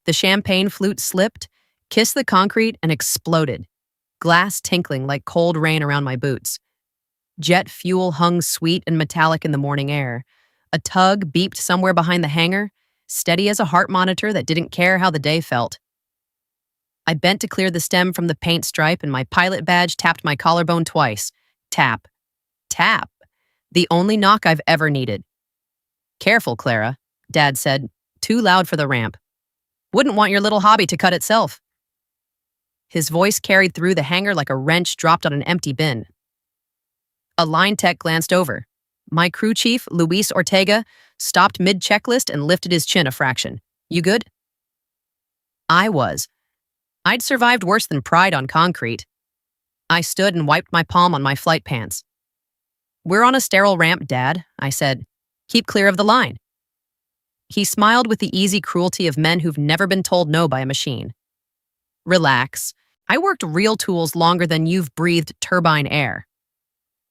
The champagne flute slipped, kissed the concrete, and exploded, glass tinkling like cold rain around my boots. Jet fuel hung sweet and metallic in the morning air. A tug beeped somewhere behind the hangar, steady as a heart monitor that didn't care how the day felt. I bent to clear the stem from the paint stripe, and my pilot badge tapped my collarbone twice. Tap. Tap. The only knock I've ever needed. "Careful, Clara," Dad said, too loud for the ramp. "Wouldn't want your little hobby to cut itself." His voice carried through the hangar like a wrench dropped on an empty bin. A line tech glanced over. My crew chief, Luis Ortega, stopped mid-checklist and lifted his chin a fraction. "You good?" I was. I'd survived worse than pride on concrete. I stood and wiped my palm on my flight pants. "We're on a sterile ramp, Dad," I said. "Keep clear of the line." He smiled with the easy cruelty of men who've never been told no by a machine. "Relax. I worked real tools longer than you've breathed turbine air."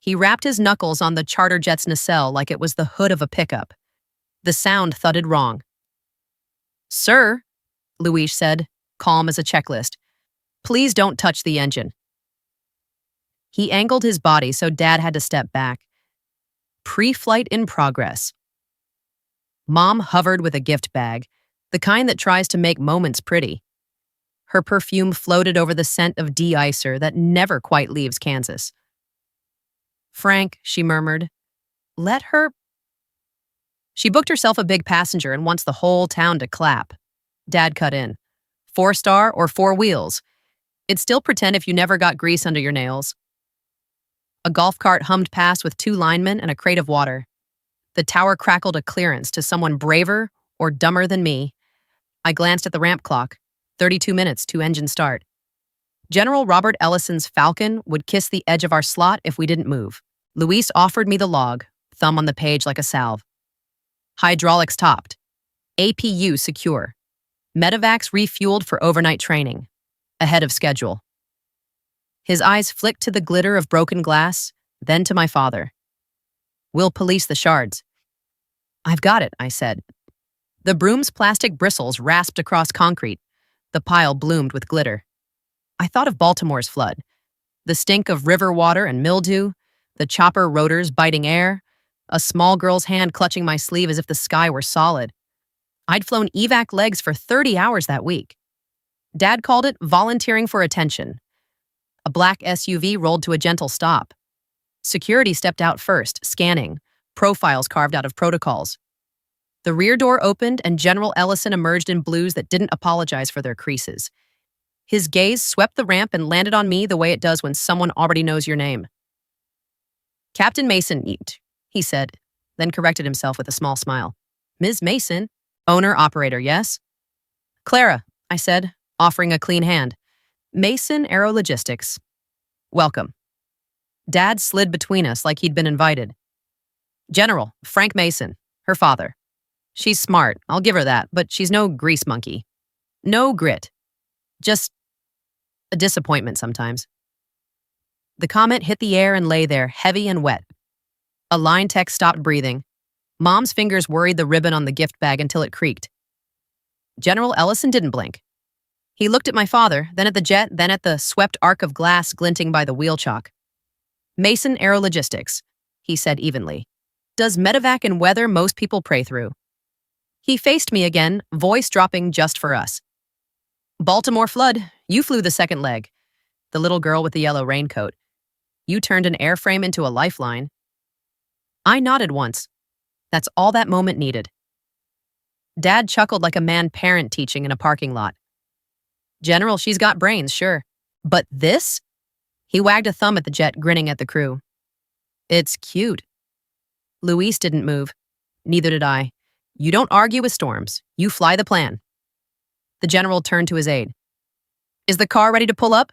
He wrapped his knuckles on the charter jet's nacelle like it was the hood of a pickup. The sound thudded wrong. "Sir," Luis said, calm as a checklist, "please don't touch the engine." He angled his body so Dad had to step back. Pre-flight in progress. Mom hovered with a gift bag, the kind that tries to make moments pretty. Her perfume floated over the scent of de-icer that never quite leaves Kansas. "Frank," she murmured, "let her..." She booked herself a big passenger and wants the whole town to clap. Dad cut in. 4-star or 4 wheels. It'd still pretend if you never got grease under your nails. A golf cart hummed past with 2 linemen and a crate of water. The tower crackled a clearance to someone braver or dumber than me. I glanced at the ramp clock. 32 minutes to engine start. General Robert Ellison's Falcon would kiss the edge of our slot if we didn't move. Luis offered me the log, thumb on the page like a salve. Hydraulics topped. APU secure. Medevacs refueled for overnight training. Ahead of schedule. His eyes flicked to the glitter of broken glass, then to my father. "We'll police the shards." "I've got it," I said. The broom's plastic bristles rasped across concrete. The pile bloomed with glitter. I thought of Baltimore's flood. The stink of river water and mildew, the chopper rotors biting air, a small girl's hand clutching my sleeve as if the sky were solid. I'd flown evac legs for 30 hours that week. Dad called it volunteering for attention. A black SUV rolled to a gentle stop. Security stepped out first, scanning, profiles carved out of protocols. The rear door opened and General Ellison emerged in blues that didn't apologize for their creases. His gaze swept the ramp and landed on me the way it does when someone already knows your name. "Captain Mason, he said, then corrected himself with a small smile. "Ms. Mason, owner-operator, yes?" "Clara," I said, offering a clean hand. "Mason Aerologistics. Welcome." Dad slid between us like he'd been invited. "General, Frank Mason, her father. She's smart, I'll give her that, but she's no grease monkey. No grit. Just a disappointment sometimes." The comment hit the air and lay there, heavy and wet. A line tech stopped breathing. Mom's fingers worried the ribbon on the gift bag until it creaked. General Ellison didn't blink. He looked at my father, then at the jet, then at the swept arc of glass glinting by the wheel chalk. "Mason Aerologistics," he said evenly. "Does medevac and weather most people pray through." He faced me again, voice dropping just for us. "Baltimore flood, you flew the second leg." The little girl with the yellow raincoat. "You turned an airframe into a lifeline." I nodded once. That's all that moment needed. Dad chuckled like a man parent teaching in a parking lot. "General, she's got brains, sure. But this?" He wagged a thumb at the jet, grinning at the crew. "It's cute." Luis didn't move. Neither did I. You don't argue with storms. You fly the plan. The general turned to his aide. "Is the car ready to pull up?"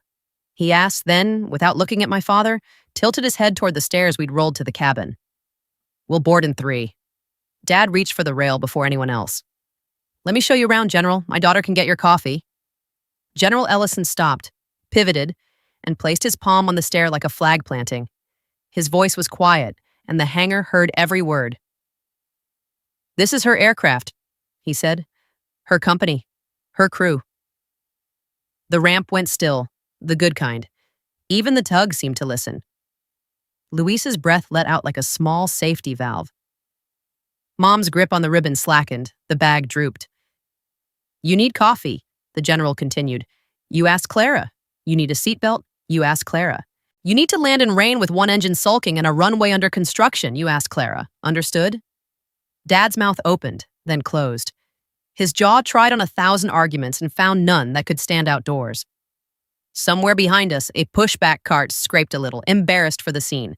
he asked, then, without looking at my father, tilted his head toward the stairs we'd rolled to the cabin. "We'll board in 3. Dad reached for the rail before anyone else. "Let me show you around, General. My daughter can get your coffee." General Ellison stopped, pivoted, and placed his palm on the stair like a flag planting. His voice was quiet, and the hangar heard every word. "This is her aircraft," he said. "Her company. Her crew. The ramp went still, the good kind. Even the tug seemed to listen. Luis's breath let out like a small safety valve. Mom's grip on the ribbon slackened, the bag drooped. You need coffee, the general continued. You ask Clara. You need a seatbelt. You ask Clara. You need to land in rain with one engine sulking and a runway under construction. You ask Clara. Understood? Dad's mouth opened, then closed. His jaw tried on 1,000 arguments and found none that could stand outdoors. Somewhere behind us, a pushback cart scraped a little, embarrassed for the scene.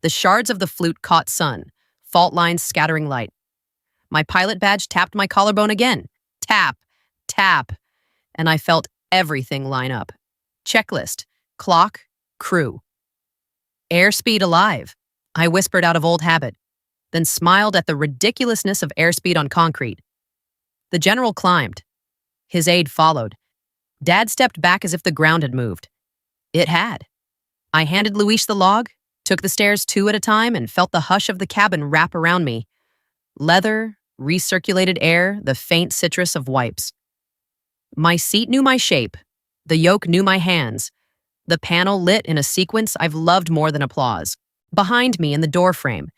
The shards of the flute caught sun, fault lines scattering light. My pilot badge tapped my collarbone again. Tap, tap, and I felt everything line up. Checklist, clock, crew. Airspeed alive, I whispered out of old habit, then smiled at the ridiculousness of airspeed on concrete. The general climbed. His aide followed. Dad stepped back as if the ground had moved. It had. I handed Luis the log, took the stairs 2 at a time, and felt the hush of the cabin wrap around me. Leather, recirculated air, the faint citrus of wipes. My seat knew my shape. The yoke knew my hands. The panel lit in a sequence I've loved more than applause. Behind me in the doorframe,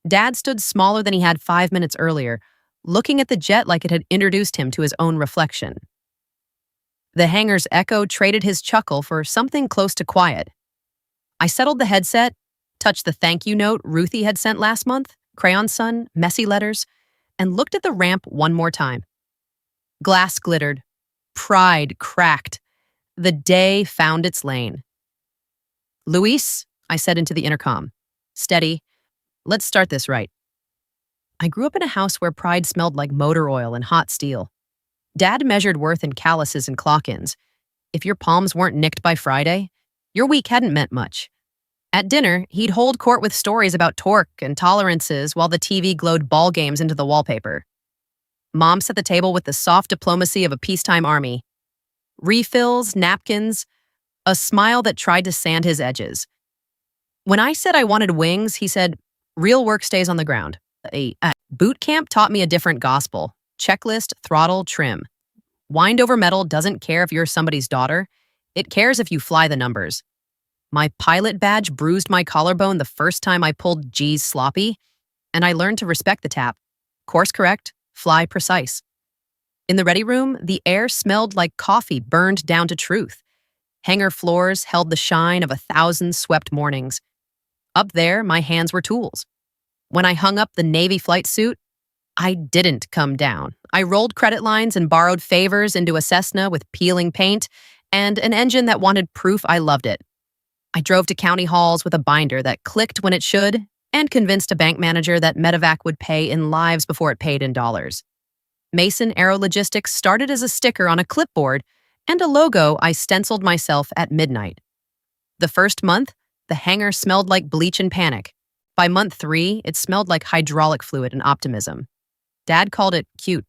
Dad stood smaller than he had 5 minutes earlier, looking at the jet like it had introduced him to his own reflection. The hangar's echo traded his chuckle for something close to quiet. I settled the headset, touched the thank you note Ruthie had sent last month, crayon sun, messy letters, and looked at the ramp one more time. Glass glittered. Pride cracked. The day found its lane. Luis, I said into the intercom. Steady. Let's start this right. I grew up in a house where pride smelled like motor oil and hot steel. Dad measured worth in calluses and clock-ins. If your palms weren't nicked by Friday, your week hadn't meant much. At dinner, he'd hold court with stories about torque and tolerances while the TV glowed ball games into the wallpaper. Mom set the table with the soft diplomacy of a peacetime army. Refills, napkins, a smile that tried to sand his edges. When I said I wanted wings, he said, real work stays on the ground. Boot camp taught me a different gospel. Checklist, throttle, trim. Wind over metal doesn't care if you're somebody's daughter. It cares if you fly the numbers. My pilot badge bruised my collarbone the first time I pulled G's sloppy, and I learned to respect the tap. Course correct, fly precise. In the ready room, the air smelled like coffee burned down to truth. Hangar floors held the shine of 1,000 swept mornings. Up there, my hands were tools. When I hung up the Navy flight suit, I didn't come down. I rolled credit lines and borrowed favors into a Cessna with peeling paint and an engine that wanted proof I loved it. I drove to county halls with a binder that clicked when it should and convinced a bank manager that medevac would pay in lives before it paid in dollars. Mason Aero Logistics started as a sticker on a clipboard and a logo I stenciled myself at midnight. The first month, the hangar smelled like bleach and panic. By month 3, it smelled like hydraulic fluid and optimism. Dad called it cute.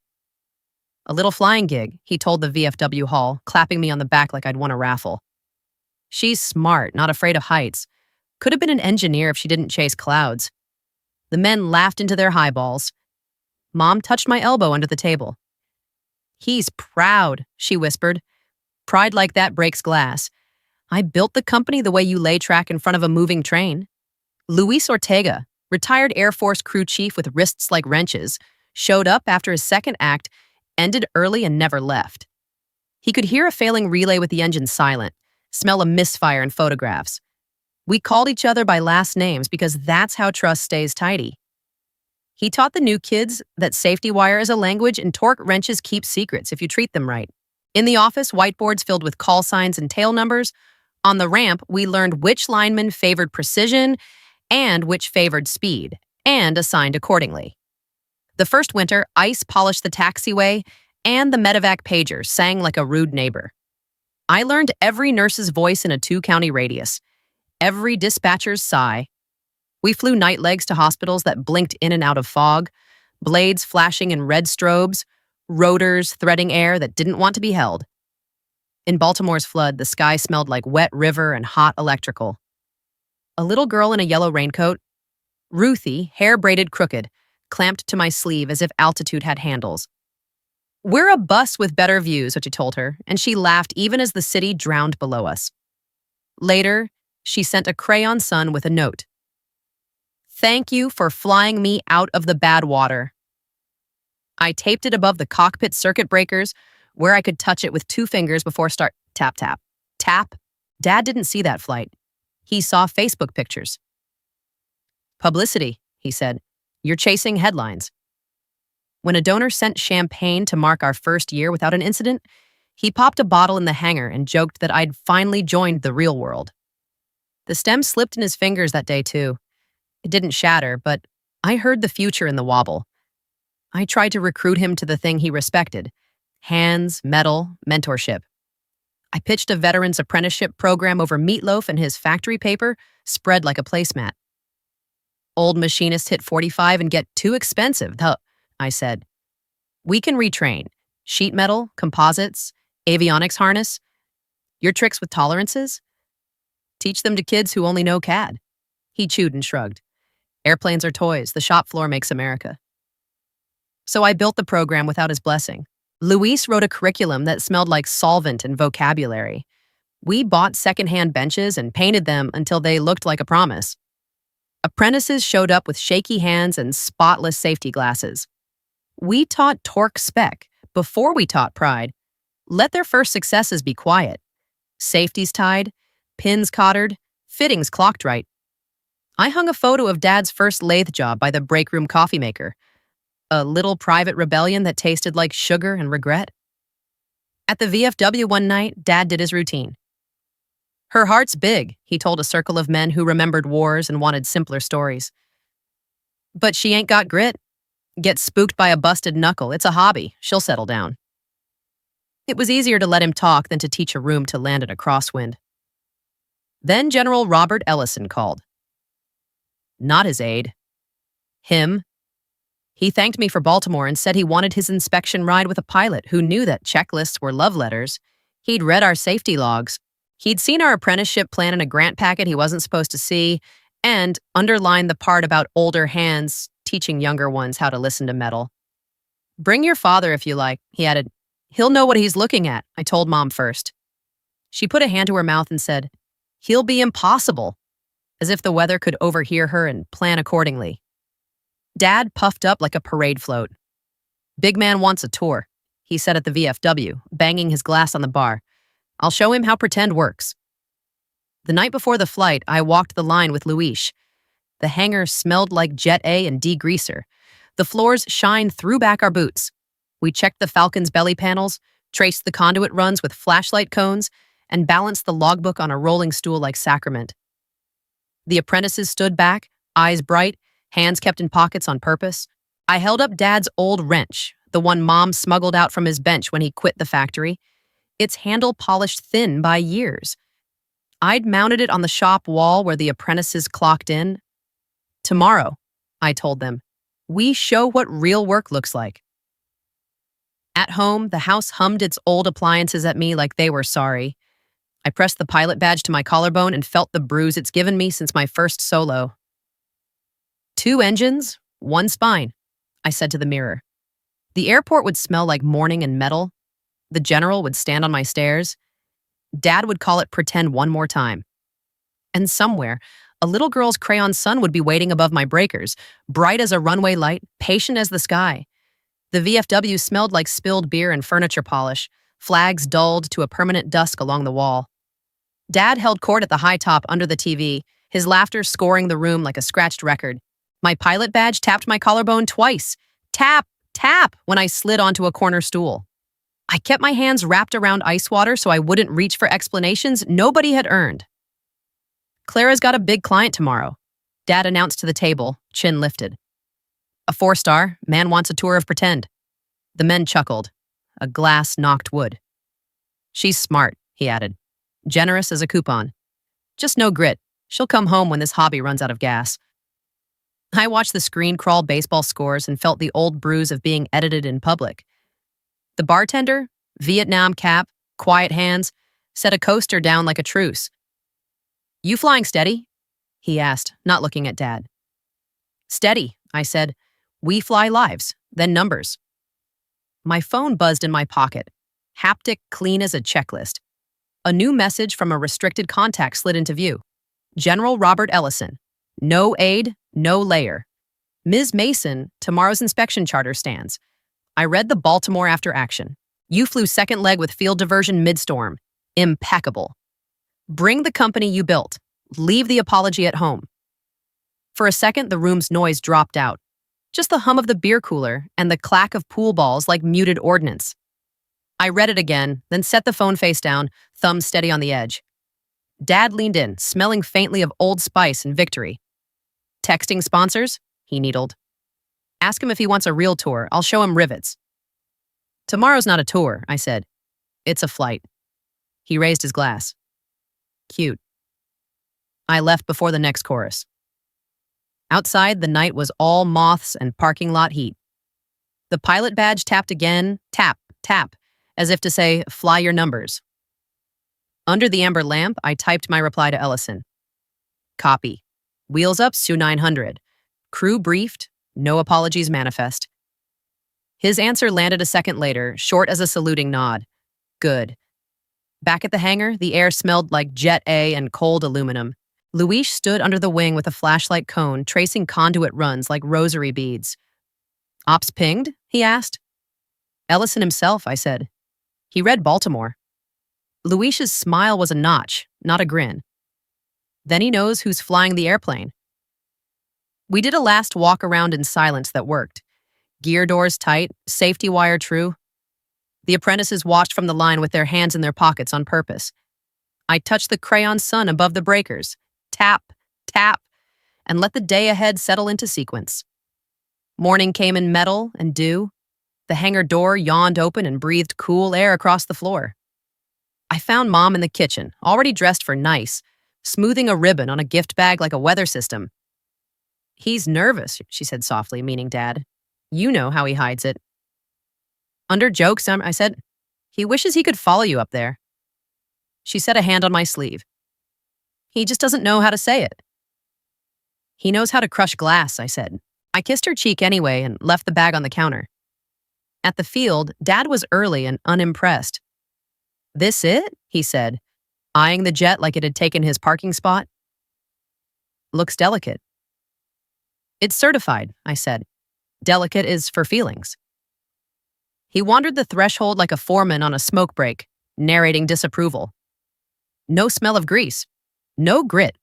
A little flying gig, he told the VFW hall, clapping me on the back like I'd won a raffle. She's smart, not afraid of heights. Could have been an engineer if she didn't chase clouds. The men laughed into their highballs. Mom touched my elbow under the table. He's proud, she whispered. Pride like that breaks glass. I built the company the way you lay track in front of a moving train. Luis Ortega, retired Air Force crew chief with wrists like wrenches, showed up after his second act, ended early and never left. He could hear a failing relay with the engine silent, smell a misfire in photographs. We called each other by last names because that's how trust stays tidy. He taught the new kids that safety wire is a language and torque wrenches keep secrets if you treat them right. In the office, whiteboards filled with call signs and tail numbers. On the ramp, we learned which lineman favored precision and which favored speed, and assigned accordingly. The first winter, ice polished the taxiway, and the medevac pager sang like a rude neighbor. I learned every nurse's voice in a 2-county radius, every dispatcher's sigh. We flew night legs to hospitals that blinked in and out of fog, blades flashing in red strobes, rotors threading air that didn't want to be held. In Baltimore's flood, the sky smelled like wet river and hot electrical. A little girl in a yellow raincoat, Ruthie, hair braided crooked, clamped to my sleeve as if altitude had handles. We're a bus with better views, Ochi told her, and she laughed even as the city drowned below us. Later, she sent a crayon sun with a note. Thank you for flying me out of the bad water. I taped it above the cockpit circuit breakers where I could touch it with 2 fingers before start. Tap, tap. Tap. Dad didn't see that flight. He saw Facebook pictures. Publicity, he said. You're chasing headlines. When a donor sent champagne to mark our first year without an incident, he popped a bottle in the hangar and joked that I'd finally joined the real world. The stem slipped in his fingers that day, too. It didn't shatter, but I heard the future in the wobble. I tried to recruit him to the thing he respected: hands, metal, mentorship. I pitched a veteran's apprenticeship program over meatloaf and his factory paper spread like a placemat. Old machinists hit 45 and get too expensive, I said. We can retrain. Sheet metal, composites, avionics harness. Your tricks with tolerances? Teach them to kids who only know CAD. He chewed and shrugged. Airplanes are toys. The shop floor makes America. So I built the program without his blessing. Luis wrote a curriculum that smelled like solvent and vocabulary. We bought secondhand benches and painted them until they looked like a promise. Apprentices showed up with shaky hands and spotless safety glasses. We taught torque spec before we taught pride. Let their first successes be quiet. Safeties tied, pins collared, fittings clocked right. I hung a photo of Dad's first lathe job by the break room coffee maker. A little private rebellion that tasted like sugar and regret. At the VFW one night, Dad did his routine. Her heart's big, he told a circle of men who remembered wars and wanted simpler stories. But she ain't got grit. Gets spooked by a busted knuckle. It's a hobby. She'll settle down. It was easier to let him talk than to teach a room to land in a crosswind. Then General Robert Ellison called. Not his aide. Him. He thanked me for Baltimore and said he wanted his inspection ride with a pilot who knew that checklists were love letters. He'd read our safety logs. He'd seen our apprenticeship plan in a grant packet he wasn't supposed to see, and underlined the part about older hands teaching younger ones how to listen to metal. Bring your father if you like, he added. He'll know what he's looking at, I told Mom first. She put a hand to her mouth and said, He'll be impossible, as if the weather could overhear her and plan accordingly. Dad puffed up like a parade float. Big man wants a tour, he said at the VFW, banging his glass on the bar. I'll show him how pretend works. The night before the flight, I walked the line with Luis. The hangar smelled like Jet A and degreaser. The floors shined through back our boots. We checked the Falcon's belly panels, traced the conduit runs with flashlight cones, and balanced the logbook on a rolling stool like sacrament. The apprentices stood back, eyes bright, hands kept in pockets on purpose. I held up Dad's old wrench, the one Mom smuggled out from his bench when he quit the factory, its handle polished thin by years. I'd mounted it on the shop wall where the apprentices clocked in. Tomorrow, I told them, we show what real work looks like. At home, the house hummed its old appliances at me like they were sorry. I pressed the pilot badge to my collarbone and felt the bruise it's given me since my first solo. 2 engines, 1 spine, I said to the mirror. The airport would smell like morning and metal. The general would stand on my stairs. Dad would call it pretend one more time. And somewhere, a little girl's crayon sun would be waiting above my breakers, bright as a runway light, patient as the sky. The VFW smelled like spilled beer and furniture polish, flags dulled to a permanent dusk along the wall. Dad held court at the high top under the TV, his laughter scoring the room like a scratched record. My pilot badge tapped my collarbone twice. Tap, tap, when I slid onto a corner stool. I kept my hands wrapped around ice water so I wouldn't reach for explanations nobody had earned. Clara's got a big client tomorrow, Dad announced to the table, chin lifted. A 4-star, man wants a tour of pretend. The men chuckled. A glass knocked wood. She's smart, he added. Generous as a coupon. Just no grit. She'll come home when this hobby runs out of gas. I watched the screen crawl baseball scores and felt the old bruise of being edited in public. The bartender, Vietnam cap, quiet hands, set a coaster down like a truce. You flying steady? He asked, not looking at Dad. Steady, I said. We fly lives, then numbers. My phone buzzed in my pocket. Haptic clean as a checklist. A new message from a restricted contact slid into view. General Robert Ellison. No aid, no layer. Ms. Mason, tomorrow's inspection charter stands. I read the Baltimore after action. You flew second leg with field diversion midstorm. Impeccable. Bring the company you built. Leave the apology at home. For a second, the room's noise dropped out. Just the hum of the beer cooler and the clack of pool balls like muted ordnance. I read it again, then set the phone face down, thumb steady on the edge. Dad leaned in, smelling faintly of Old Spice and victory. Texting sponsors? He needled. Ask him if he wants a real tour. I'll show him rivets. Tomorrow's not a tour, I said. It's a flight. He raised his glass. Cute. I left before the next chorus. Outside, the night was all moths and parking lot heat. The pilot badge tapped again, tap, tap, as if to say, fly your numbers. Under the amber lamp, I typed my reply to Ellison. Copy. Wheels up, Su 900. Crew briefed, no apologies manifest. His answer landed a second later, short as a saluting nod. Good. Back at the hangar, the air smelled like Jet A and cold aluminum. Luis stood under the wing with a flashlight cone, tracing conduit runs like rosary beads. Ops pinged? He asked. Ellison himself, I said. He read Baltimore. Luis's smile was a notch, not a grin. Then he knows who's flying the airplane. We did a last walk around in silence that worked. Gear doors tight, safety wire true. The apprentices watched from the line with their hands in their pockets on purpose. I touched the crayon sun above the breakers. Tap, tap, and let the day ahead settle into sequence. Morning came in metal and dew. The hangar door yawned open and breathed cool air across the floor. I found Mom in the kitchen, already dressed for nice, smoothing a ribbon on a gift bag like a weather system. He's nervous, she said softly, meaning Dad. You know how he hides it. Under jokes, I said, he wishes he could follow you up there. She set a hand on my sleeve. He just doesn't know how to say it. He knows how to crush glass, I said. I kissed her cheek anyway and left the bag on the counter. At the field, Dad was early and unimpressed. This it? He said, eyeing the jet like it had taken his parking spot. Looks delicate. It's certified, I said. Delicate is for feelings. He wandered the threshold like a foreman on a smoke break, narrating disapproval. No smell of grease. No grit.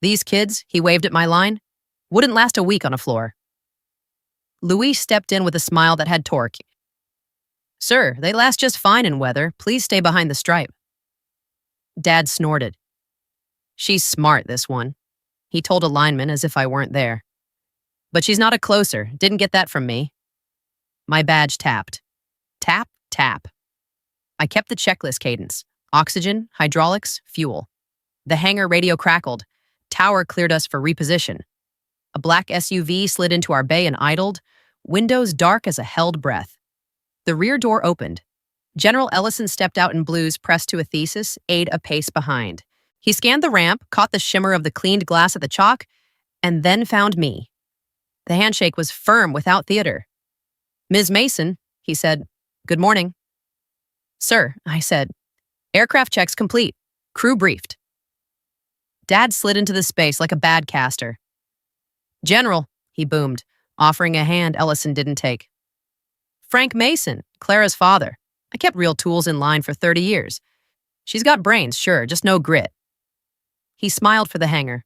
These kids, he waved at my line, wouldn't last a week on a floor. Luis stepped in with a smile that had torque. Sir, they last just fine in weather. Please stay behind the stripe. Dad snorted. She's smart, this one. He told a lineman as if I weren't there. But she's not a closer. Didn't get that from me. My badge tapped. Tap, tap. I kept the checklist cadence. Oxygen, hydraulics, fuel. The hangar radio crackled. Tower cleared us for reposition. A black SUV slid into our bay and idled, windows dark as a held breath. The rear door opened. General Ellison stepped out in blues pressed to a thesis, aide a pace behind. He scanned the ramp, caught the shimmer of the cleaned glass at the chalk, and then found me. The handshake was firm without theater. Ms. Mason, he said, good morning. Sir, I said, aircraft checks complete. Crew briefed. Dad slid into the space like a bad caster. General, he boomed, offering a hand Ellison didn't take. Frank Mason, Clara's father. I kept real tools in line for 30 years. She's got brains, sure, just no grit. He smiled for the hangar.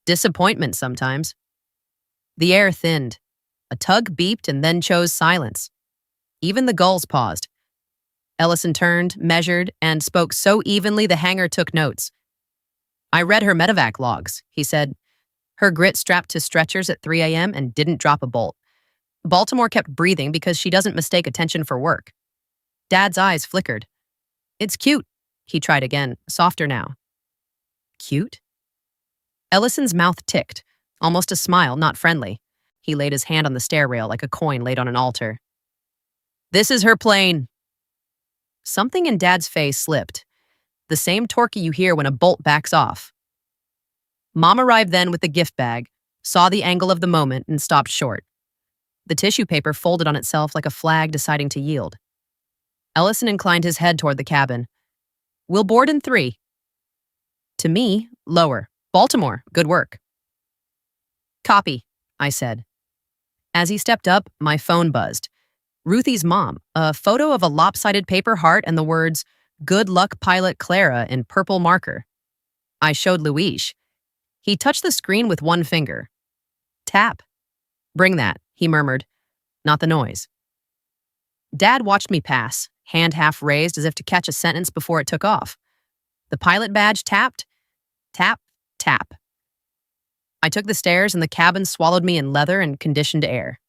Disappointment sometimes. The air thinned. A tug beeped and then chose silence. Even the gulls paused. Ellison turned, measured, and spoke so evenly the hangar took notes. I read her medevac logs, he said. Her grit strapped to stretchers at 3 a.m. and didn't drop a bolt. Baltimore kept breathing because she doesn't mistake attention for work. Dad's eyes flickered. It's cute, he tried again, softer now. Cute? Ellison's mouth ticked, almost a smile, not friendly. He laid his hand on the stair rail like a coin laid on an altar. This is her plane. Something in Dad's face slipped. The same torque you hear when a bolt backs off. Mom arrived then with the gift bag, saw the angle of the moment, and stopped short. the tissue paper folded on itself like a flag deciding to yield. Ellison inclined his head toward the cabin. "We'll board in 3. To me, lower. "Baltimore, good work." "Copy," I said. As he stepped up, my phone buzzed. Ruthie's mom, a photo of a lopsided paper heart and the words, "Good luck, Pilot Clara," in purple marker. I showed Luis. He touched the screen with one finger. "Tap." "Bring that," he murmured. Not the noise. Dad watched me pass, hand half raised as if to catch a sentence before it took off. The pilot badge tapped. Tap, tap. I took the stairs and the cabin swallowed me in leather and conditioned air.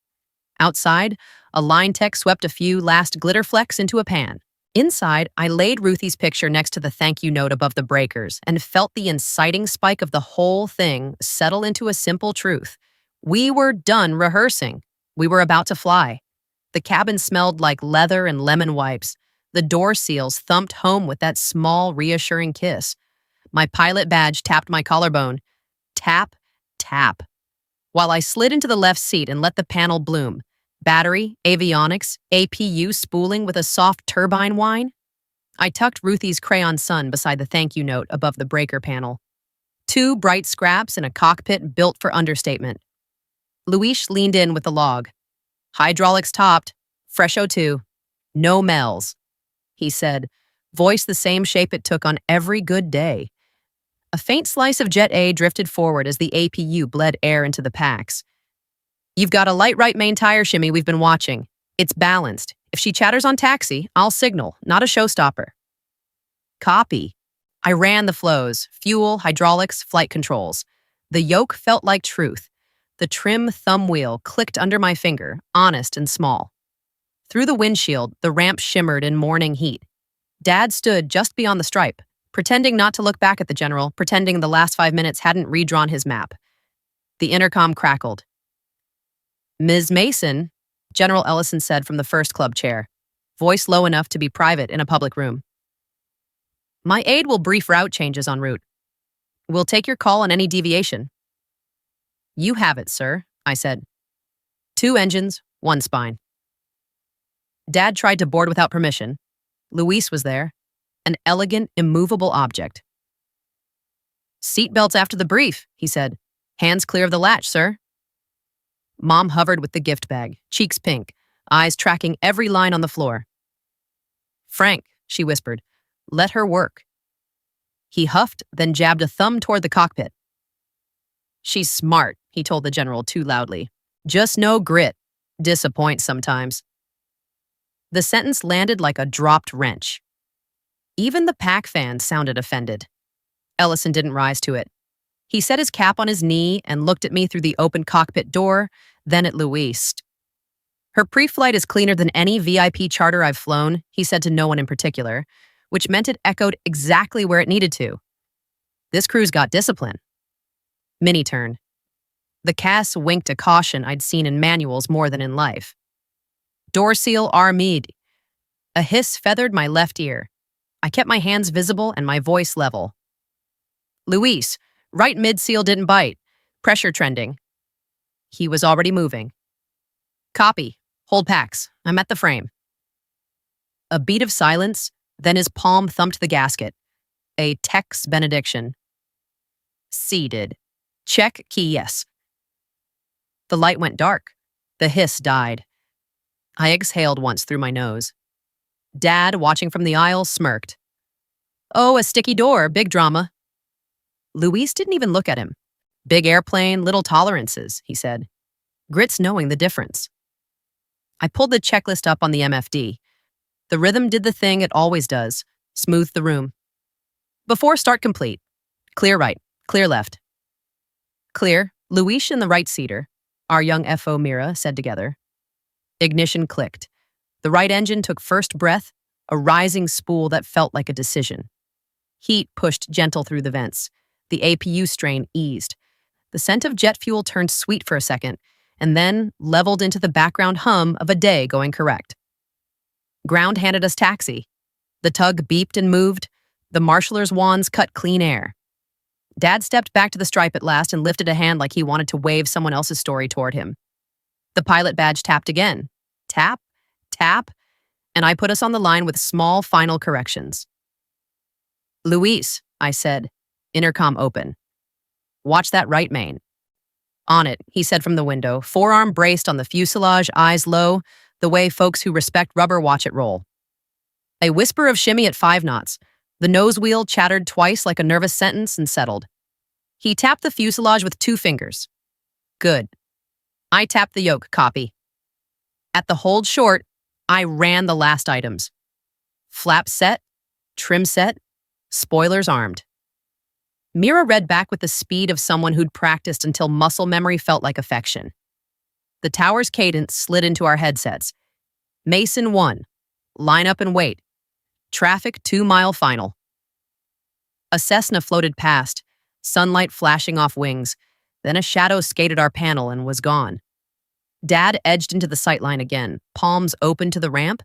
Outside, a line tech swept a few last glitter flecks into a pan. Inside, I laid Ruthie's picture next to the thank you note above the breakers and felt the inciting spike of the whole thing settle into a simple truth. We were done rehearsing. We were about to fly. The cabin smelled like leather and lemon wipes. The door seals thumped home with that small, reassuring kiss. My pilot badge tapped my collarbone. Tap, tap. While I slid into the left seat and let the panel bloom. Battery, avionics, APU spooling with a soft turbine whine. I tucked Ruthie's crayon sun beside the thank you note above the breaker panel. 2 bright scraps in a cockpit built for understatement. Luis leaned in with the log. "Hydraulics topped. Fresh O2. No mells," he said, voice the same shape it took on every good day. A faint slice of Jet A drifted forward as the APU bled air into the packs. "You've got a light right main tire shimmy we've been watching. It's balanced. If she chatters on taxi, I'll signal, not a showstopper." "Copy." I ran the flows, fuel, hydraulics, flight controls. The yoke felt like truth. The trim thumb wheel clicked under my finger, honest and small. Through the windshield, the ramp shimmered in morning heat. Dad stood just beyond the stripe, pretending not to look back at the general, pretending the last 5 minutes hadn't redrawn his map. The intercom crackled. "Ms. Mason," General Ellison said from the first club chair, voice low enough to be private in a public room. "My aide will brief route changes en route. We'll take your call on any deviation." "You have it, sir," I said. 2 engines, 1 spine. Dad tried to board without permission. Luis was there, an elegant, immovable object. "Seatbelts after the brief," he said. "Hands clear of the latch, sir." Mom hovered with the gift bag, cheeks pink, eyes tracking every line on the floor. "Frank," she whispered, "let her work." He huffed, then jabbed a thumb toward the cockpit. "She's smart," he told the general too loudly. "Just no grit. Disappoints sometimes." The sentence landed like a dropped wrench. Even the pack fans sounded offended. Ellison didn't rise to it. He set his cap on his knee and looked at me through the open cockpit door, then at Luis. "Her pre-flight is cleaner than any VIP charter I've flown," he said to no one in particular, which meant it echoed exactly where it needed to. This crew's got discipline. Mini turn. The Cass winked a caution I'd seen in manuals more than in life. "Door seal armide." A hiss feathered my left ear. I kept my hands visible and my voice level. "Luis, right mid-seal didn't bite. Pressure trending." He was already moving. "Copy. Hold packs. I'm at the frame." A beat of silence, then his palm thumped the gasket. A tech's benediction. "Seated. Check key yes." The light went dark. The hiss died. I exhaled once through my nose. Dad, watching from the aisle, smirked. "Oh, a sticky door, big drama." Luis didn't even look at him. "Big airplane, little tolerances," he said. "Grit's knowing the difference." I pulled the checklist up on the MFD. The rhythm did the thing it always does, smoothed the room. Before start complete. Clear right, clear left. Clear, Luis in the right seater, our young FO Mira said together. Ignition clicked. The right engine took first breath, a rising spool that felt like a decision. Heat pushed gentle through the vents. The APU strain eased. The scent of jet fuel turned sweet for a second, and then leveled into the background hum of a day going correct. Ground handed us taxi. The tug beeped and moved. The marshaller's wands cut clean air. Dad stepped back to the stripe at last and lifted a hand like he wanted to wave someone else's story toward him. The pilot badge tapped again. Tap, tap, and I put us on the line with small final corrections. "Luis," I said, intercom open. "Watch that right main." "On it," he said from the window, forearm braced on the fuselage, eyes low, the way folks who respect rubber watch it roll. A whisper of shimmy at 5 knots. The nose wheel chattered twice like a nervous sentence and settled. He tapped the fuselage with 2 fingers. "Good." I tapped the yoke, copy. At the hold short, I ran the last items. Flap set, trim set, spoilers armed. Mira read back with the speed of someone who'd practiced until muscle memory felt like affection. The tower's cadence slid into our headsets. Mason 1. Line up and wait. Traffic 2-mile final. A Cessna floated past, sunlight flashing off wings. Then a shadow skated our panel and was gone. Dad edged into the sightline again, palms open to the ramp,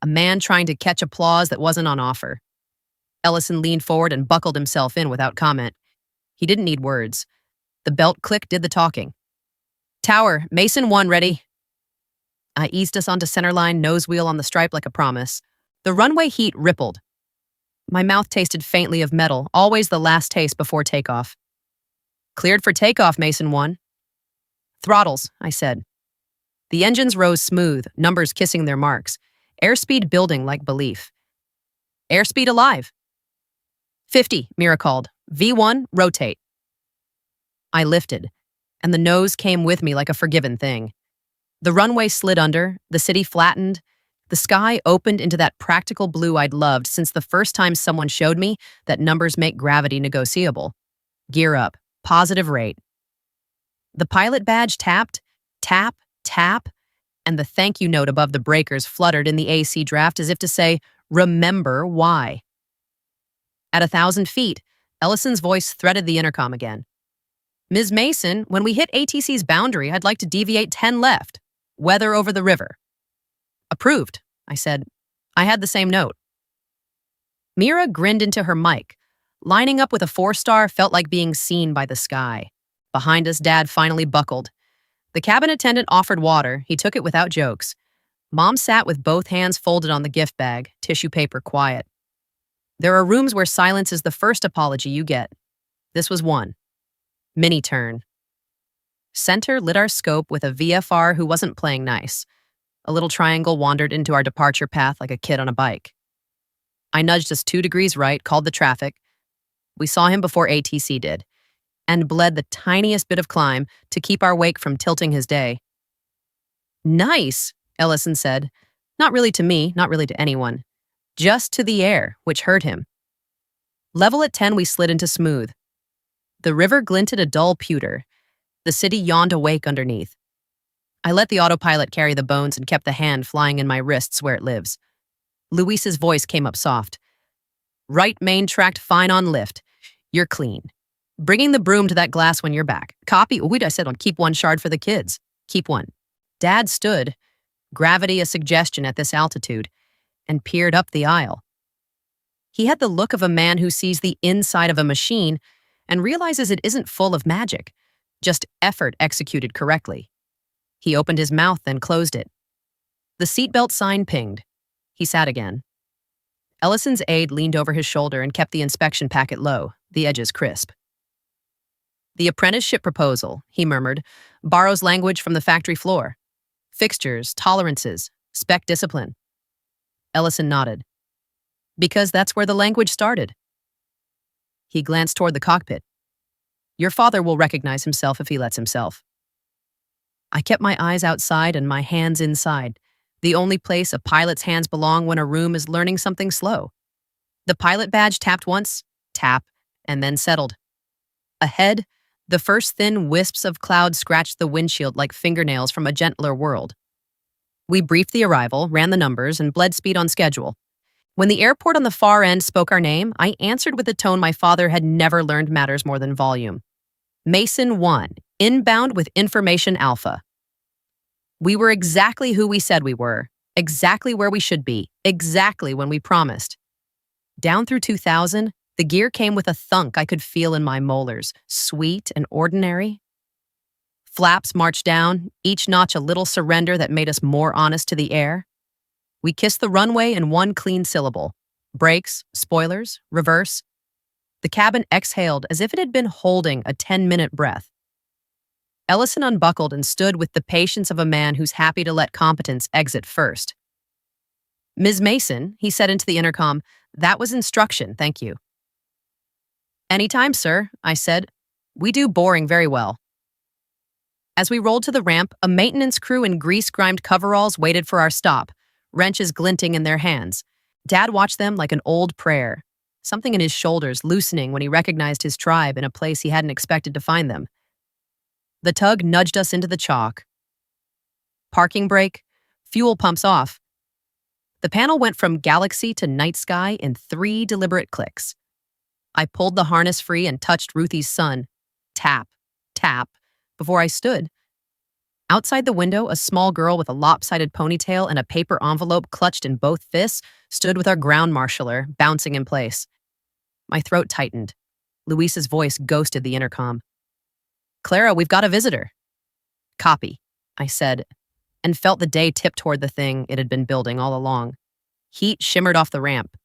a man trying to catch applause that wasn't on offer. Ellison leaned forward and buckled himself in without comment. He didn't need words. The belt click did the talking. "Tower, Mason 1 ready." I eased us onto centerline, nose wheel on the stripe like a promise. The runway heat rippled. My mouth tasted faintly of metal, always the last taste before takeoff. "Cleared for takeoff, Mason 1. "Throttles," I said. The engines rose smooth, numbers kissing their marks, airspeed building like belief. "Airspeed alive." 50, Mira called. "V1, rotate." I lifted, and the nose came with me like a forgiven thing. The runway slid under, the city flattened, the sky opened into that practical blue I'd loved since the first time someone showed me that numbers make gravity negotiable. Gear up, positive rate. The pilot badge tapped, tap, tap, and the thank you note above the breakers fluttered in the AC draft as if to say, "Remember why." At 1,000 feet, Ellison's voice threaded the intercom again. "Ms. Mason, when we hit ATC's boundary, I'd like to deviate 10 left. Weather over the river." "Approved," I said. I had the same note. Mira grinned into her mic. Lining up with a 4-star felt like being seen by the sky. Behind us, Dad finally buckled. The cabin attendant offered water. He took it without jokes. Mom sat with both hands folded on the gift bag, tissue paper quiet. There are rooms where silence is the first apology you get. This was one. Mini turn. Center lit our scope with a VFR who wasn't playing nice. A little triangle wandered into our departure path like a kid on a bike. I nudged us 2 degrees right, called the traffic. We saw him before ATC did, and bled the tiniest bit of climb to keep our wake from tilting his day. "Nice," Ellison said. Not really to me, not really to anyone. Just to the air, which hurt him. Level at 10, we slid into smooth. The river glinted a dull pewter. The city yawned awake underneath. I let the autopilot carry the bones and kept the hand flying in my wrists where it lives. Luis's voice came up soft. "Right main tracked fine on lift. You're clean. Bringing the broom to that glass when you're back. Copy." Wait, I said on keep 1 shard for the kids. Keep 1. Dad stood, gravity a suggestion at this altitude, and peered up the aisle. He had the look of a man who sees the inside of a machine and realizes it isn't full of magic, just effort executed correctly. He opened his mouth, then closed it. The seatbelt sign pinged. He sat again. Ellison's aide leaned over his shoulder and kept the inspection packet low, the edges crisp. "The apprenticeship proposal," he murmured, "borrows language from the factory floor. Fixtures, tolerances, spec discipline." Ellison nodded. "Because that's where the language started." He glanced toward the cockpit. "Your father will recognize himself if he lets himself." I kept my eyes outside and my hands inside, the only place a pilot's hands belong when a room is learning something slow. The pilot badge tapped once, tap, and then settled. Ahead, the first thin wisps of cloud scratched the windshield like fingernails from a gentler world. We briefed the arrival, ran the numbers, and bled speed on schedule. When the airport on the far end spoke our name, I answered with a tone my father had never learned matters more than volume. "Mason 1, inbound with information alpha." We were exactly who we said we were, exactly where we should be, exactly when we promised. Down through 2000, the gear came with a thunk I could feel in my molars, sweet and ordinary. Flaps marched down, each notch a little surrender that made us more honest to the air. We kissed the runway in one clean syllable. Brakes, spoilers, reverse. The cabin exhaled as if it had been holding a 10-minute breath. Ellison unbuckled and stood with the patience of a man who's happy to let competence exit first. "Ms. Mason," he said into the intercom, "that was instruction, thank you." "Anytime, sir," I said. "We do boring very well." As we rolled to the ramp, a maintenance crew in grease-grimed coveralls waited for our stop, wrenches glinting in their hands. Dad watched them like an old prayer, something in his shoulders loosening when he recognized his tribe in a place he hadn't expected to find them. The tug nudged us into the chalk. Parking brake, fuel pumps off. The panel went from galaxy to night sky in 3 deliberate clicks. I pulled the harness free and touched Ruthie's son. Tap, tap, before I stood. Outside the window, a small girl with a lopsided ponytail and a paper envelope clutched in both fists stood with our ground marshaller, bouncing in place. My throat tightened. Luis's voice ghosted the intercom. "Clara, we've got a visitor." "Copy," I said, and felt the day tip toward the thing it had been building all along. Heat shimmered off the ramp.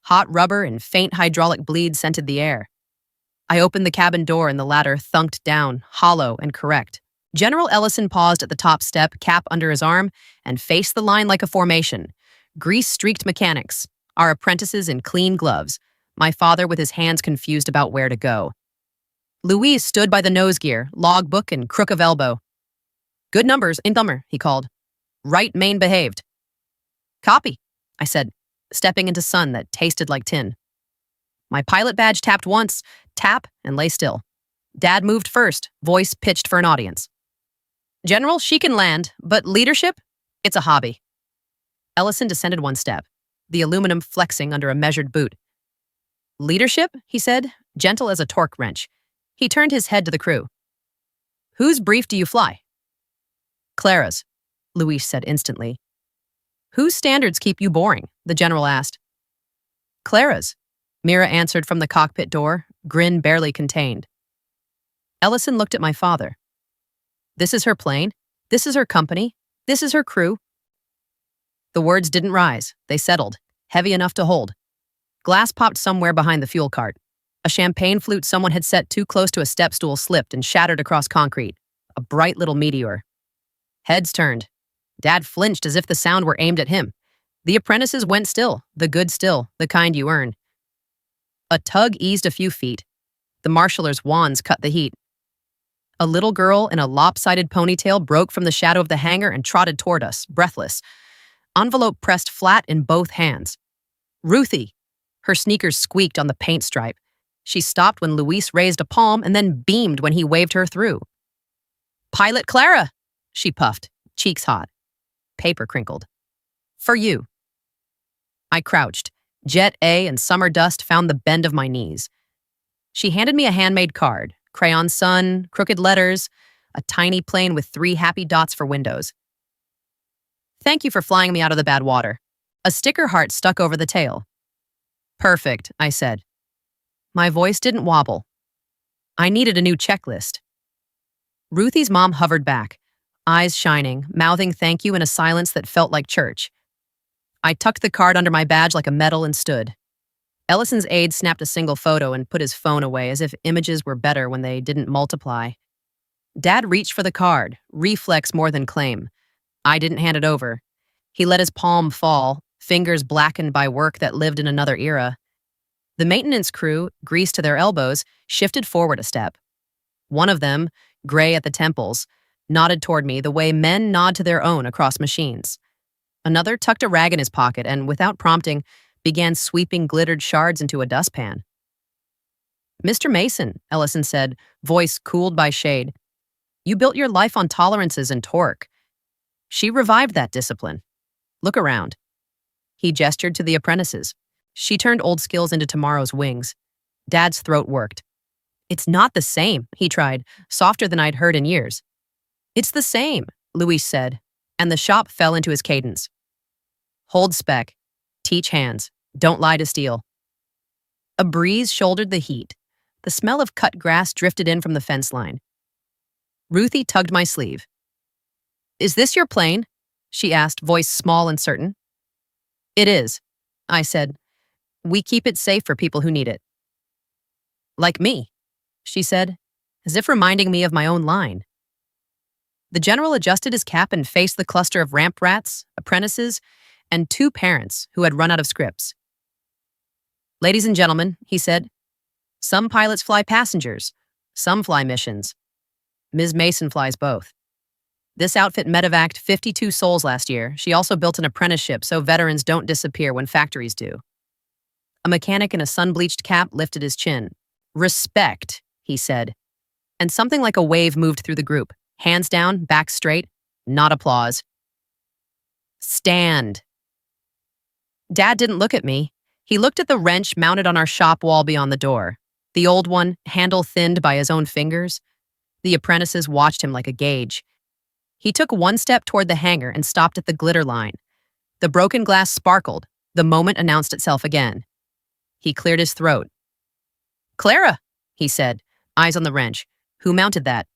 Hot rubber and faint hydraulic bleed scented the air. I opened the cabin door and the ladder thunked down, hollow and correct. General Ellison paused at the top step, cap under his arm, and faced the line like a formation. Grease-streaked mechanics, our apprentices in clean gloves, my father with his hands confused about where to go. Luis stood by the nose gear, logbook and crook of elbow. "Good numbers, in thumber," he called. "Right main behaved." "Copy," I said, stepping into sun that tasted like tin. My pilot badge tapped once, tap, and lay still. Dad moved first, voice pitched for an audience. "General, she can land, but leadership? It's a hobby." Ellison descended one step, the aluminum flexing under a measured boot. "Leadership?" he said, gentle as a torque wrench. He turned his head to the crew. "Whose brief do you fly?" "Clara's," Luis said instantly. "Whose standards keep you boring?" the general asked. "Clara's," Mira answered from the cockpit door, grin barely contained. Ellison looked at my father. "This is her plane. This is her company. This is her crew." The words didn't rise. They settled, heavy enough to hold. Glass popped somewhere behind the fuel cart. A champagne flute someone had set too close to a step stool slipped and shattered across concrete. A bright little meteor. Heads turned. Dad flinched as if the sound were aimed at him. The apprentices went still, the good still, the kind you earn. A tug eased a few feet. The marshaller's wands cut the heat. A little girl in a lopsided ponytail broke from the shadow of the hangar and trotted toward us, breathless. Envelope pressed flat in both hands. "Ruthie!" Her sneakers squeaked on the paint stripe. She stopped when Luis raised a palm and then beamed when he waved her through. "Pilot Clara!" she puffed, cheeks hot. Paper crinkled. "For you." I crouched. Jet A and summer dust found the bend of my knees. She handed me a handmade card, crayon sun, crooked letters, a tiny plane with 3 happy dots for windows. "Thank you for flying me out of the bad water." A sticker heart stuck over the tail. "Perfect," I said. My voice didn't wobble. I needed a new checklist. Ruthie's mom hovered back, eyes shining, mouthing thank you in a silence that felt like church. I tucked the card under my badge like a medal and stood. Ellison's aide snapped a single photo and put his phone away as if images were better when they didn't multiply. Dad reached for the card, reflex more than claim. I didn't hand it over. He let his palm fall, fingers blackened by work that lived in another era. The maintenance crew, greased to their elbows, shifted forward a step. One of them, gray at the temples, nodded toward me the way men nod to their own across machines. Another tucked a rag in his pocket and, without prompting, began sweeping glittered shards into a dustpan. "Mr. Mason," Ellison said, voice cooled by shade, "you built your life on tolerances and torque. She revived that discipline. Look around." He gestured to the apprentices. She turned old skills into tomorrow's wings. Dad's throat worked. "It's not the same," he tried, softer than I'd heard in years. "It's the same," Luis said, and the shop fell into his cadence. "Hold spec. Teach hands. Don't lie to steal." A breeze shouldered the heat. The smell of cut grass drifted in from the fence line. Ruthie tugged my sleeve. "Is this your plane?" she asked, voice small and certain. "It is," I said. "We keep it safe for people who need it." "Like me," she said, as if reminding me of my own line. The general adjusted his cap and faced the cluster of ramp rats, apprentices, and 2 parents who had run out of scripts. "Ladies and gentlemen," he said, "some pilots fly passengers, some fly missions. Ms. Mason flies both. This outfit medevaced 52 souls last year. She also built an apprenticeship so veterans don't disappear when factories do." A mechanic in a sun-bleached cap lifted his chin. "Respect," he said, and something like a wave moved through the group. Hands down, back straight, not applause. "Stand." Dad didn't look at me. He looked at the wrench mounted on our shop wall beyond the door. The old one, handle thinned by his own fingers. The apprentices watched him like a gauge. He took 1 step toward the hangar and stopped at the glitter line. The broken glass sparkled. The moment announced itself again. He cleared his throat. "Clara," he said, eyes on the wrench. "Who mounted that?"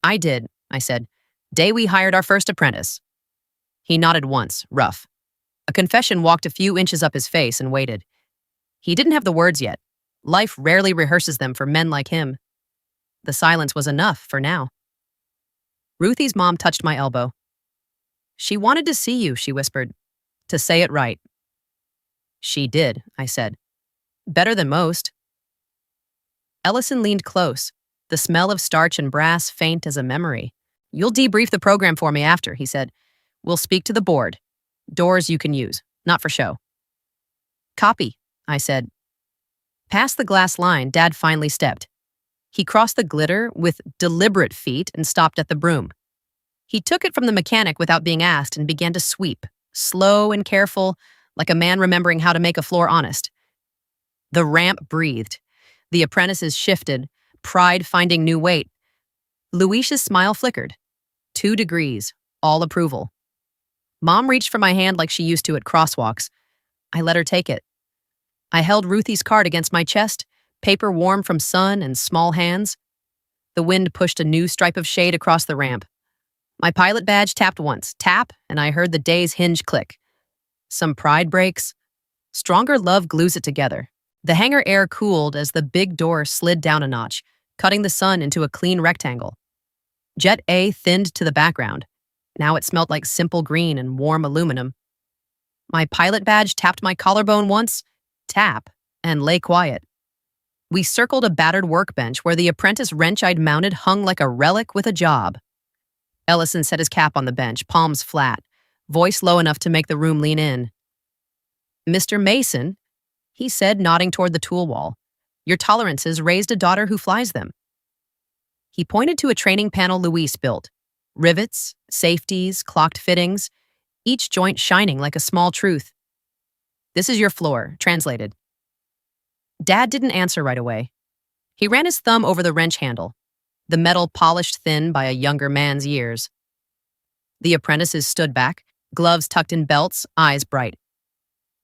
"I did," I said. "Day we hired our first apprentice." He nodded once, rough. A confession walked a few inches up his face and waited. He didn't have the words yet. Life rarely rehearses them for men like him. The silence was enough for now. Ruthie's mom touched my elbow. "She wanted to see you," she whispered. "To say it right." "She did," I said. "Better than most." Ellison leaned close, the smell of starch and brass faint as a memory. "You'll debrief the program for me after," he said. "We'll speak to the board. Doors you can use, not for show." "Copy," I said. Past the glass line, Dad finally stepped. He crossed the glitter with deliberate feet and stopped at the broom. He took it from the mechanic without being asked and began to sweep, slow and careful, like a man remembering how to make a floor honest. The ramp breathed. The apprentices shifted, pride finding new weight. Luis's smile flickered. 2 degrees, all approval. Mom reached for my hand like she used to at crosswalks. I let her take it. I held Ruthie's card against my chest, paper warm from sun and small hands. The wind pushed a new stripe of shade across the ramp. My pilot badge tapped once, tap, and I heard the day's hinge click. Some pride breaks. Stronger love glues it together. The hangar air cooled as the big door slid down a notch, cutting the sun into a clean rectangle. Jet A thinned to the background. Now it smelled like simple green and warm aluminum. My pilot badge tapped my collarbone once, tap, and lay quiet. We circled a battered workbench where the apprentice wrench I'd mounted hung like a relic with a job. Ellison set his cap on the bench, palms flat, voice low enough to make the room lean in. "Mr. Mason," he said, nodding toward the tool wall, "your tolerances raised a daughter who flies them." He pointed to a training panel Luis built. Rivets, safeties, clocked fittings, each joint shining like a small truth. "This is your floor," translated. Dad didn't answer right away. He ran his thumb over the wrench handle, the metal polished thin by a younger man's years. The apprentices stood back, gloves tucked in belts, eyes bright.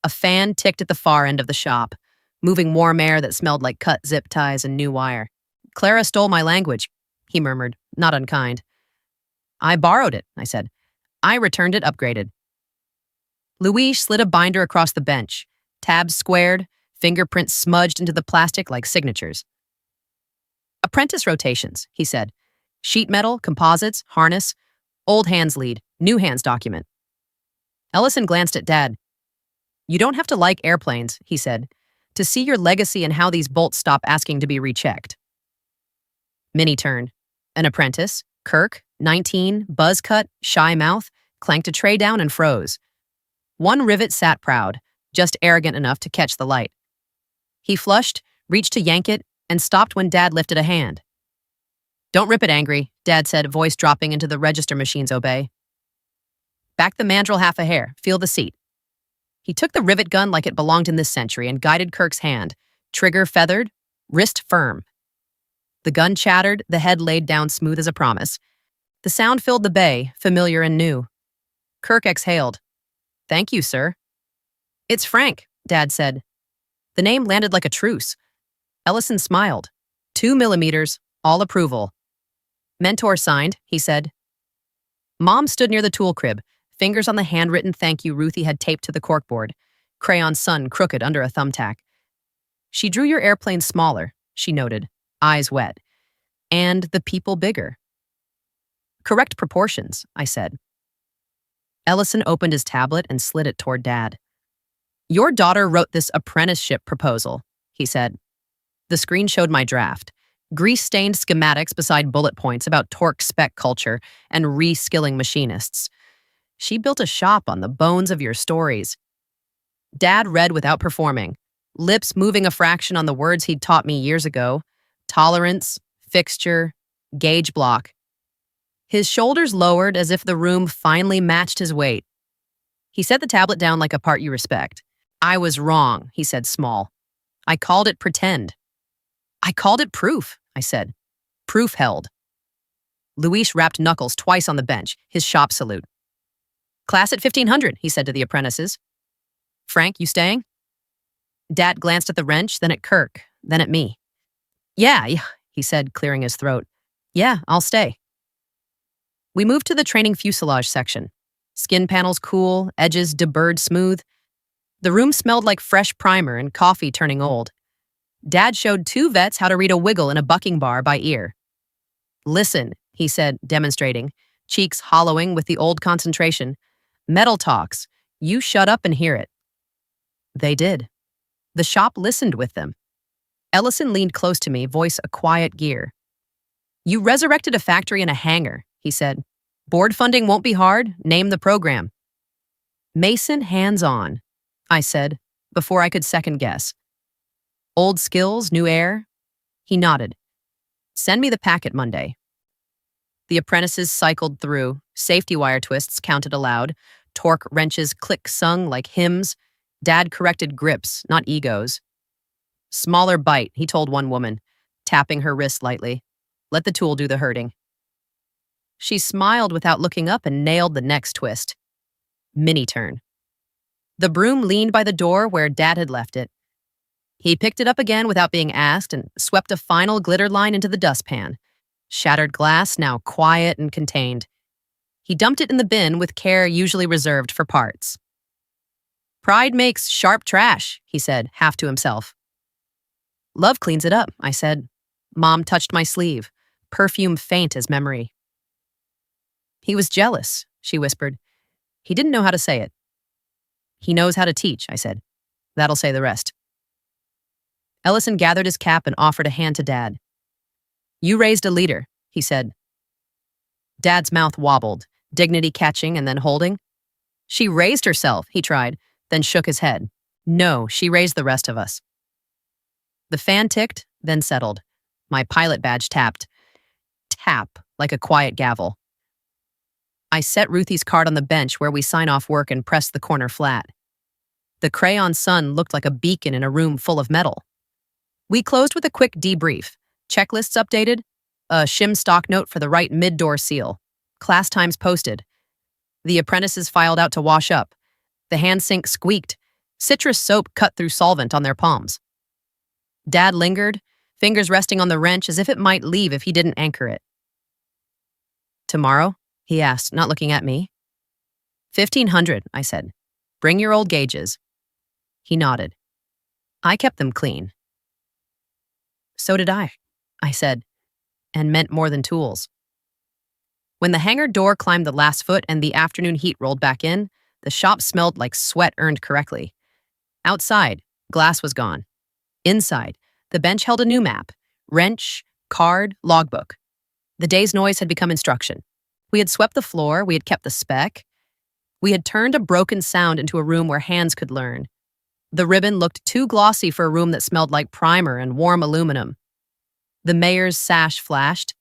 A fan ticked at the far end of the shop, moving warm air that smelled like cut zip ties and new wire. "Clara stole my language," he murmured, not unkind. "I borrowed it," I said. "I returned it upgraded." Luis slid a binder across the bench, tabs squared, fingerprints smudged into the plastic like signatures. "Apprentice rotations," he said. "Sheet metal, composites, harness, old hands lead, new hands document." Ellison glanced at Dad. "You don't have to like airplanes," he said, "to see your legacy and how these bolts stop asking to be rechecked." Minnie turned. An apprentice, Kirk, 19, buzz cut, shy mouth, clanked a tray down and froze. One rivet sat proud, just arrogant enough to catch the light. He flushed, reached to yank it, and stopped when Dad lifted a hand. "Don't rip it, Angry," Dad said, voice dropping into the register machine's obey. "Back the mandrel half a hair, feel the seat." He took the rivet gun like it belonged in this century and guided Kirk's hand, trigger feathered, wrist firm. The gun chattered, the head laid down smooth as a promise. The sound filled the bay, familiar and new. Kirk exhaled. "Thank you, sir." "It's Frank," Dad said. The name landed like a truce. Ellison smiled. 2 millimeters, all approval. Mentor signed, he said. Mom stood near the tool crib, fingers on the handwritten thank you Ruthie had taped to the corkboard, crayon sun crooked under a thumbtack. She drew your airplane smaller, she noted, eyes wet, and the people bigger. Correct proportions, I said. Ellison opened his tablet and slid it toward Dad. Your daughter wrote this apprenticeship proposal, he said. The screen showed my draft, grease-stained schematics beside bullet points about torque spec culture and reskilling machinists. She built a shop on the bones of your stories. Dad read without performing, lips moving a fraction on the words he'd taught me years ago: tolerance, fixture, gauge block. His shoulders lowered as if the room finally matched his weight. He set the tablet down like a part you respect. I was wrong, he said, small. I called it pretend. I called it proof, I said. Proof held. Luis rapped knuckles twice on the bench, his shop salute. Class at 1500, he said to the apprentices. Frank, you staying? Dad glanced at the wrench, then at Kirk, then at me. Yeah, he said, clearing his throat. Yeah, I'll stay. We moved to the training fuselage section. Skin panels cool, edges deburred smooth. The room smelled like fresh primer and coffee turning old. Dad showed two vets how to read a wiggle in a bucking bar by ear. Listen, he said, demonstrating, cheeks hollowing with the old concentration. Metal talks. You shut up and hear it. They did. The shop listened with them. Ellison leaned close to me, voice a quiet gear. You resurrected a factory in a hangar, he said. Board funding won't be hard. Name the program. Mason hands-on, I said, before I could second guess. Old skills, new air? He nodded. Send me the packet Monday. The apprentices cycled through, safety wire twists counted aloud, torque wrenches click sung like hymns. Dad corrected grips, not egos. Smaller bite, he told one woman, tapping her wrist lightly. Let the tool do the hurting. She smiled without looking up and nailed the next twist. Mini turn. The broom leaned by the door where Dad had left it. He picked it up again without being asked and swept a final glitter line into the dustpan. Shattered glass, now quiet and contained. He dumped it in the bin with care usually reserved for parts. Pride makes sharp trash, he said, half to himself. Love cleans it up, I said. Mom touched my sleeve, perfume faint as memory. He was jealous, she whispered. He didn't know how to say it. He knows how to teach, I said. That'll say the rest. Ellison gathered his cap and offered a hand to Dad. You raised a leader, he said. Dad's mouth wobbled, dignity catching and then holding. She raised herself, he tried, then shook his head. No, she raised the rest of us. The fan ticked, then settled. My pilot badge tapped. Tap, like a quiet gavel. I set Ruthie's card on the bench where we sign off work and pressed the corner flat. The crayon sun looked like a beacon in a room full of metal. We closed with a quick debrief. Checklists updated, a shim stock note for the right mid-door seal, class times posted. The apprentices filed out to wash up. The hand sink squeaked. Citrus soap cut through solvent on their palms. Dad lingered, fingers resting on the wrench as if it might leave if he didn't anchor it. Tomorrow? He asked, not looking at me. 1500, I said. Bring your old gauges. He nodded. I kept them clean. So did I said, and meant more than tools. When the hangar door climbed the last foot and the afternoon heat rolled back in, the shop smelled like sweat earned correctly. Outside, glass was gone. Inside, the bench held a new map, wrench, card, logbook. The day's noise had become instruction. We had swept the floor, we had kept the spec. We had turned a broken sound into a room where hands could learn. The ribbon looked too glossy for a room that smelled like primer and warm aluminum. The mayor's sash flashed.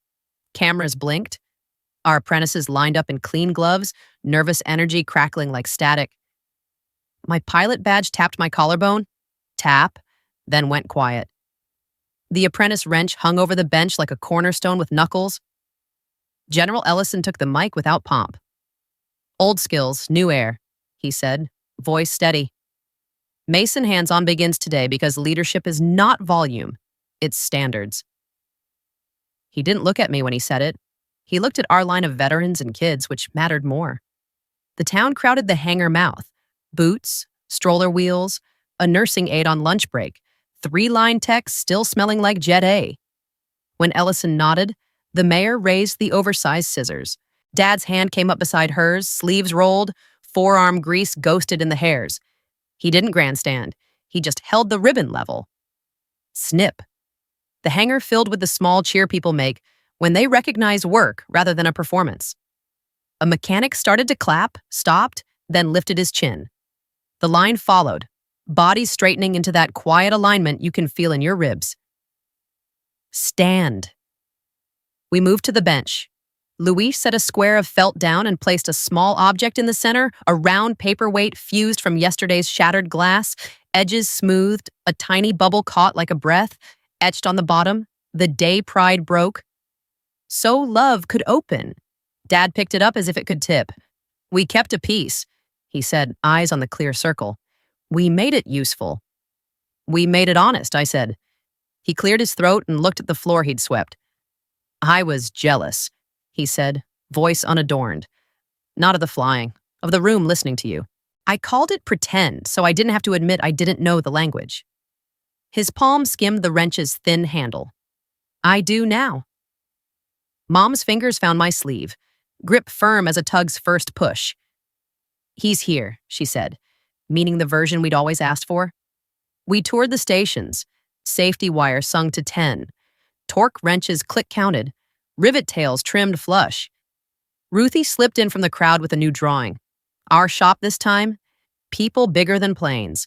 Cameras blinked. Our apprentices lined up in clean gloves, nervous energy crackling like static. My pilot badge tapped my collarbone. Tap, then went quiet. The apprentice wrench hung over the bench like a cornerstone with knuckles. General Ellison took the mic without pomp. Old skills, new air, he said, voice steady. Mason hands-on begins today because leadership is not volume, it's standards. He didn't look at me when he said it, He looked at our line of veterans and kids, which mattered more. The town crowded the hangar mouth. Boots, stroller wheels, a nursing aide on lunch break, 3-line techs still smelling like Jet A. When Ellison nodded, the mayor raised the oversized scissors. Dad's hand came up beside hers, sleeves rolled, forearm grease ghosted in the hairs. He didn't grandstand. He just held the ribbon level. Snip. The hangar filled with the small cheer people make when they recognize work rather than a performance. A mechanic started to clap, stopped, then lifted his chin. The line followed, bodies straightening into that quiet alignment you can feel in your ribs. Stand. We moved to the bench. Luis set a square of felt down and placed a small object in the center, a round paperweight fused from yesterday's shattered glass, edges smoothed, a tiny bubble caught like a breath, etched on the bottom, the day pride broke. So love could open. Dad picked it up as if it could tip. We kept a piece, he said, eyes on the clear circle. We made it useful. We made it honest, I said. He cleared his throat and looked at the floor he'd swept. I was jealous, he said, voice unadorned. Not of the flying, of the room listening to you. I called it pretend, so I didn't have to admit I didn't know the language. His palm skimmed the wrench's thin handle. I do now. Mom's fingers found my sleeve, grip firm as a tug's first push. He's here, she said, meaning the version we'd always asked for. We toured the stations, safety wire sung to 10, torque wrenches click-counted, rivet tails trimmed flush. Ruthie slipped in from the crowd with a new drawing. Our shop this time, people bigger than planes.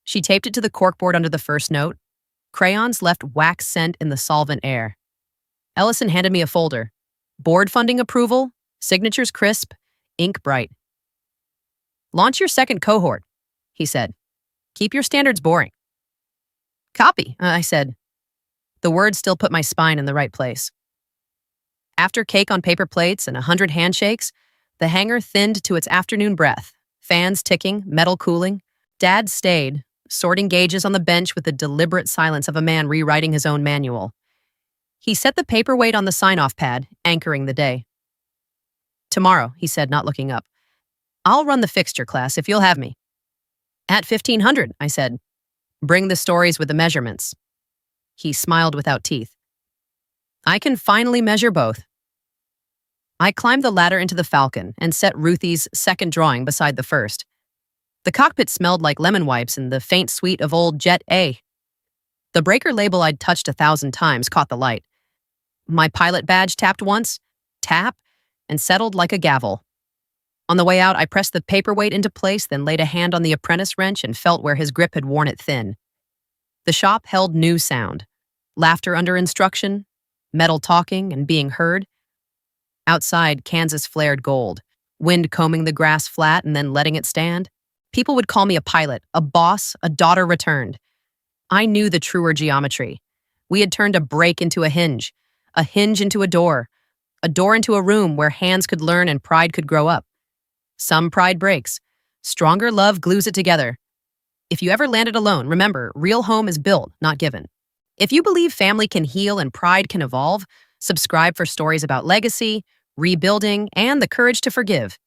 She taped it to the corkboard under the first note. Crayons left wax scent in the solvent air. Ellison handed me a folder. Board funding approval, signatures crisp, ink bright. Launch your second cohort, he said. Keep your standards boring. Copy, I said. The words still put my spine in the right place. After cake on paper plates and 100 handshakes, the hangar thinned to its afternoon breath, fans ticking, metal cooling. Dad stayed, sorting gauges on the bench with the deliberate silence of a man rewriting his own manual. He set the paperweight on the sign-off pad, anchoring the day. Tomorrow, he said, not looking up. I'll run the fixture class if you'll have me. At 1500, I said. Bring the stories with the measurements. He smiled without teeth. I can finally measure both. I climbed the ladder into the Falcon and set Ruthie's second drawing beside the first. The cockpit smelled like lemon wipes and the faint sweet of old Jet A. The breaker label I'd touched 1,000 times caught the light. My pilot badge tapped once, tap, and settled like a gavel. On the way out, I pressed the paperweight into place, then laid a hand on the apprentice wrench and felt where his grip had worn it thin. The shop held new sound. Laughter under instruction, metal talking and being heard. Outside, Kansas flared gold, wind combing the grass flat and then letting it stand. People would call me a pilot, a boss, a daughter returned. I knew the truer geometry. We had turned a break into a hinge into a door into a room where hands could learn and pride could grow up. Some pride breaks. Stronger love glues it together. If you ever landed alone, remember, real home is built, not given. If you believe family can heal and pride can evolve, subscribe for stories about legacy, rebuilding, and the courage to forgive.